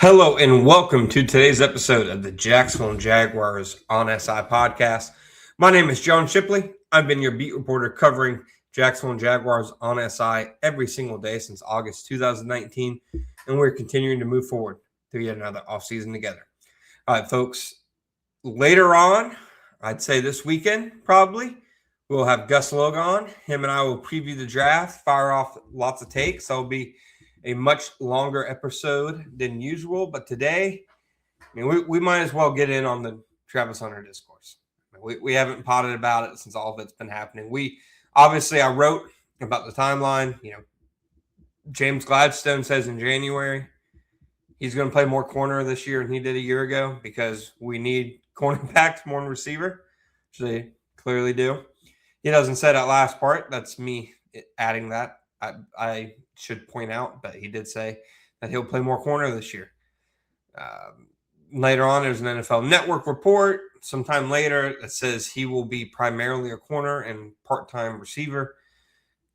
Hello and welcome to today's episode of the Jacksonville Jaguars on SI podcast. My name is John Shipley. I've been your beat reporter covering Jacksonville Jaguars on SI every single day since August 2019, and we're continuing to move forward through yet another offseason together. All right, folks, later on, I'd say this weekend probably, we'll have Gus Logan on. Him and I will preview the draft, fire off lots of takes. That'll be a much longer episode than usual, but today, we might as well get in on the Travis Hunter discourse. We haven't potted about it since all of it's been happening. I wrote about the timeline. James Gladstone says in January he's going to play more corner this year than he did a year ago because we need cornerbacks more than receiver, which they clearly do. He doesn't say that last part. That's me adding that. I should point out, but he did say that he'll play more corner this year. Later on, there's an NFL Network report sometime later that says he will be primarily a corner and part-time receiver.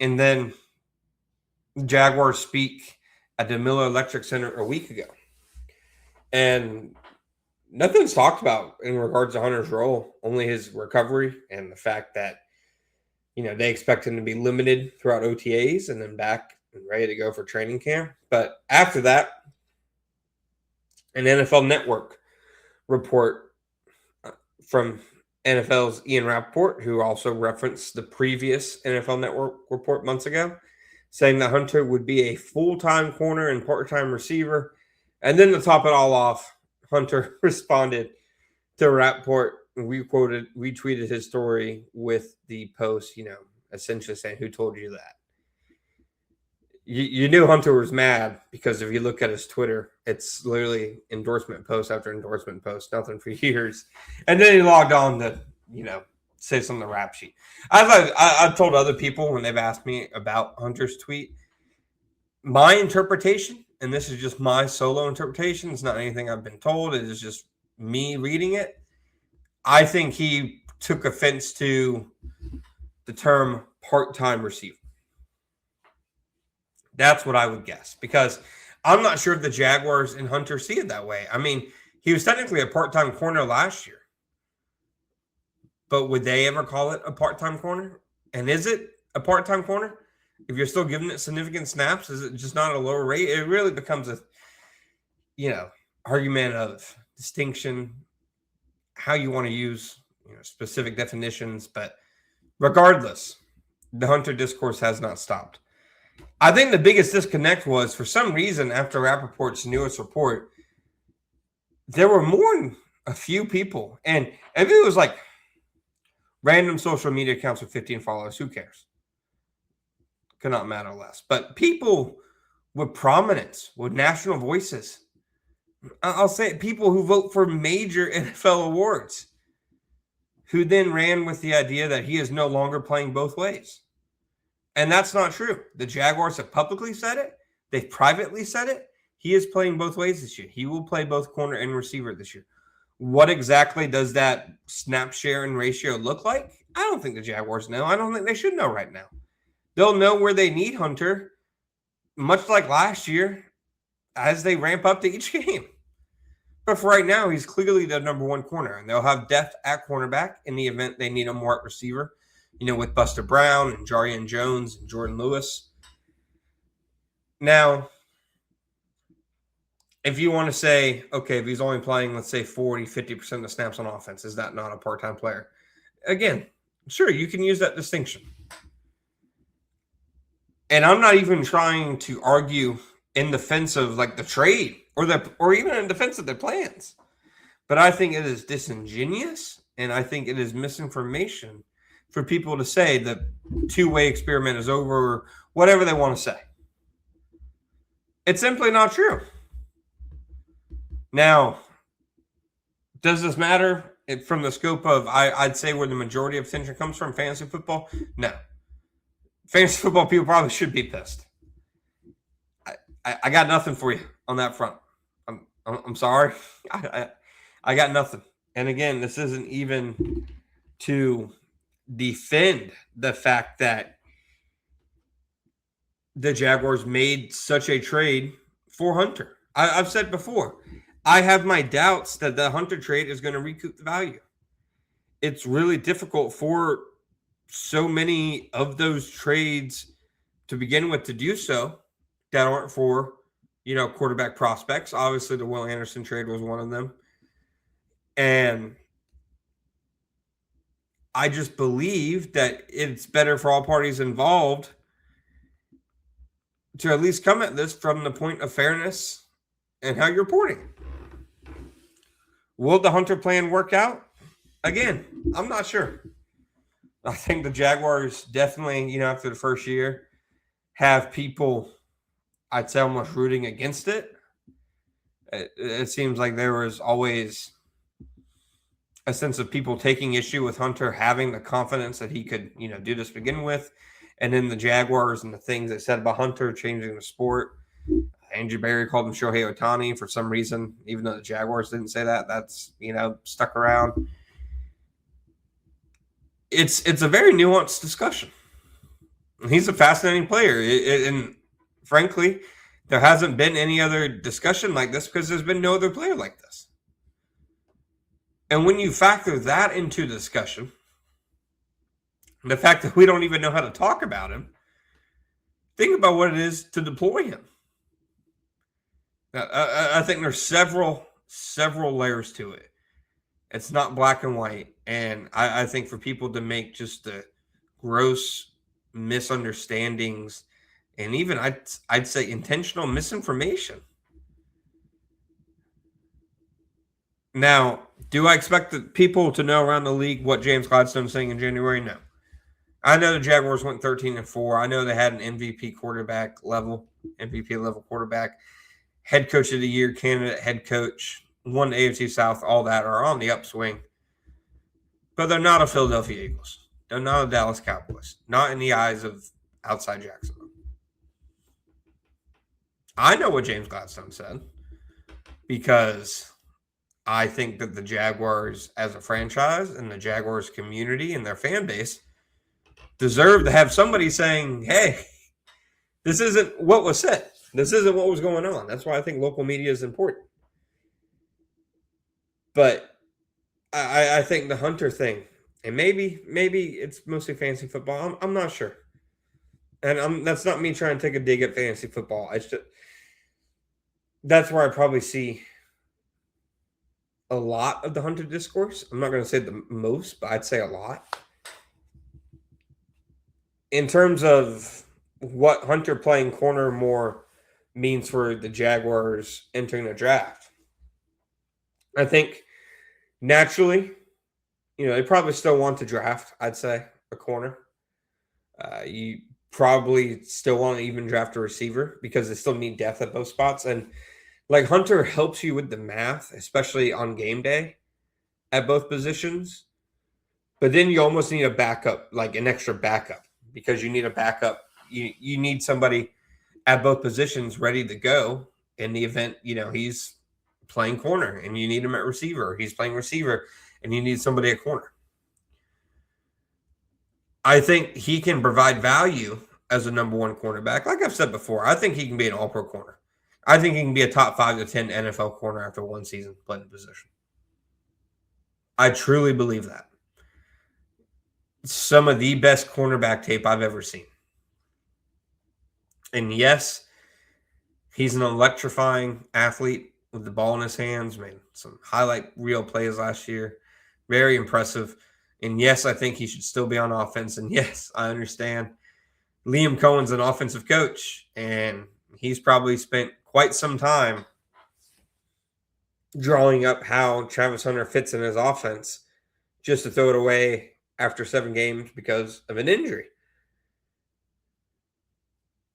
And then the Jaguars speak at the Miller Electric Center a week ago. And nothing's talked about in regards to Hunter's role, only his recovery and the fact that they expect him to be limited throughout OTAs and then back and ready to go for training camp. But after that, an NFL Network report from NFL's Ian Rappaport, who also referenced the previous NFL Network report months ago, saying that Hunter would be a full-time corner and part-time receiver. And then to top it all off, Hunter responded to Rappaport. We retweeted his story with the post, essentially saying, "Who told you that?" You knew Hunter was mad because if you look at his Twitter, it's literally endorsement post after endorsement post, nothing for years. And then he logged on to, say something on the rap sheet. I've told other people when they've asked me about Hunter's tweet, my interpretation, and this is just my solo interpretation, it's not anything I've been told, it is just me reading it. I think he took offense to the term part-time receiver. That's what I would guess, because I'm not sure if the Jaguars and Hunter see it that way. I mean, he was technically a part-time corner last year, but would they ever call it a part-time corner? And is it a part-time corner? If you're still giving it significant snaps, is it just not a lower rate? It really becomes a, argument of distinction, how you want to use specific definitions. But regardless, the Hunter discourse has not stopped. I think the biggest disconnect was, for some reason, after Rappaport's newest report, there were more than a few people. And if it was like random social media accounts with 15 followers, who cares? Could not matter less. But people with prominence, with national voices, I'll say it, people who vote for major NFL awards, who then ran with the idea that he is no longer playing both ways. And that's not true. The Jaguars have publicly said it. They've privately said it. He is playing both ways this year. He will play both corner and receiver this year. What exactly does that snap share and ratio look like? I don't think the Jaguars know. I don't think they should know right now. They'll know where they need Hunter, much like last year, as they ramp up to each game. But for right now, he's clearly the number one corner, and they'll have depth at cornerback in the event they need him more at receiver, with Buster Brown and Jarian Jones and Jordan Lewis. Now, if you want to say, okay, if he's only playing, let's say 40, 50% of the snaps on offense, is that not a part-time player? Again, sure, you can use that distinction. And I'm not even trying to argue in defense of like the trade or even in defense of their plans. But I think it is disingenuous, and I think it is misinformation for people to say the two-way experiment is over, or whatever they want to say. It's simply not true. Now, does this matter from the scope of, I'd say, where the majority of attention comes from, fantasy football? No. Fantasy football people probably should be pissed. I got nothing for you on that front. I'm sorry. I got nothing. And again, this isn't even to defend the fact that the Jaguars made such a trade for Hunter. I've said before, I have my doubts that the Hunter trade is going to recoup the value. It's really difficult for so many of those trades to begin with to do so that aren't for, quarterback prospects. Obviously, the Will Anderson trade was one of them. And I just believe that it's better for all parties involved to at least come at this from the point of fairness and how you're reporting. Will the Hunter plan work out? Again, I'm not sure. I think the Jaguars definitely, after the first year, have people, I'd say, almost rooting against it. It seems like there was always a sense of people taking issue with Hunter having the confidence that he could, do this to begin with. And then the Jaguars and the things they said about Hunter changing the sport. Andrew Berry called him Shohei Ohtani for some reason, even though the Jaguars didn't say that. That's, stuck around. It's a very nuanced discussion. He's a fascinating player. And frankly, there hasn't been any other discussion like this because there's been no other player like this. And when you factor that into the discussion, the fact that we don't even know how to talk about him, think about what it is to deploy him. I think there's several layers to it. It's not black and white. And I think for people to make just the gross misunderstandings and even I'd say intentional misinformation. Now, do I expect the people to know around the league what James Gladstone's saying in January? No. I know the Jaguars went 13-4. I know they had an MVP level quarterback, head coach of the year, candidate head coach, won the AFC South, all that are on the upswing. But they're not a Philadelphia Eagles. They're not a Dallas Cowboys. Not in the eyes of outside Jacksonville. I know what James Gladstone said because I think that the Jaguars as a franchise and the Jaguars community and their fan base deserve to have somebody saying, hey, this isn't what was said. This isn't what was going on. That's why I think local media is important. But I think the Hunter thing, and maybe it's mostly fantasy football. I'm not sure. And that's not me trying to take a dig at fantasy football. That's where I probably see a lot of the Hunter discourse. I'm not going to say the most, but I'd say a lot. In terms of what Hunter playing corner more means for the Jaguars entering the draft, I think naturally, they probably still want to draft, I'd say, a corner. You probably still want to even draft a receiver because they still need depth at both spots. And like Hunter helps you with the math, especially on game day at both positions. But then you almost need a backup, like an extra backup, because you need a backup. You need somebody at both positions ready to go in the event, he's playing corner and you need him at receiver. He's playing receiver and you need somebody at corner. I think he can provide value as a number one cornerback. Like I've said before, I think he can be an all-pro corner. I think he can be a top 5 to 10 NFL corner after one season playing the position. I truly believe that. Some of the best cornerback tape I've ever seen. And yes, he's an electrifying athlete with the ball in his hands. Made some highlight reel plays last year. Very impressive. And yes, I think he should still be on offense. And yes, I understand Liam Cohen's an offensive coach, and he's probably spent quite some time drawing up how Travis Hunter fits in his offense just to throw it away after 7 games because of an injury.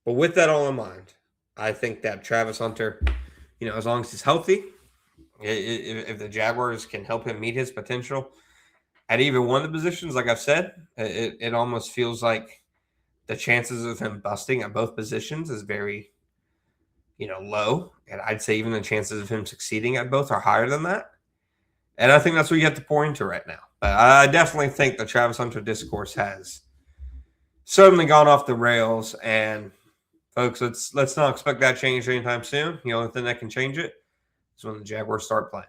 But with that all in mind, I think that Travis Hunter, as long as he's healthy, if the Jaguars can help him meet his potential at even one of the positions, like I've said, it almost feels like the chances of him busting at both positions is very, low. And I'd say even the chances of him succeeding at both are higher than that. And I think that's what you have to pour into right now. But I definitely think the Travis Hunter discourse has certainly gone off the rails. And Folks, let's not expect that change anytime soon. The only thing that can change it is when the Jaguars start playing.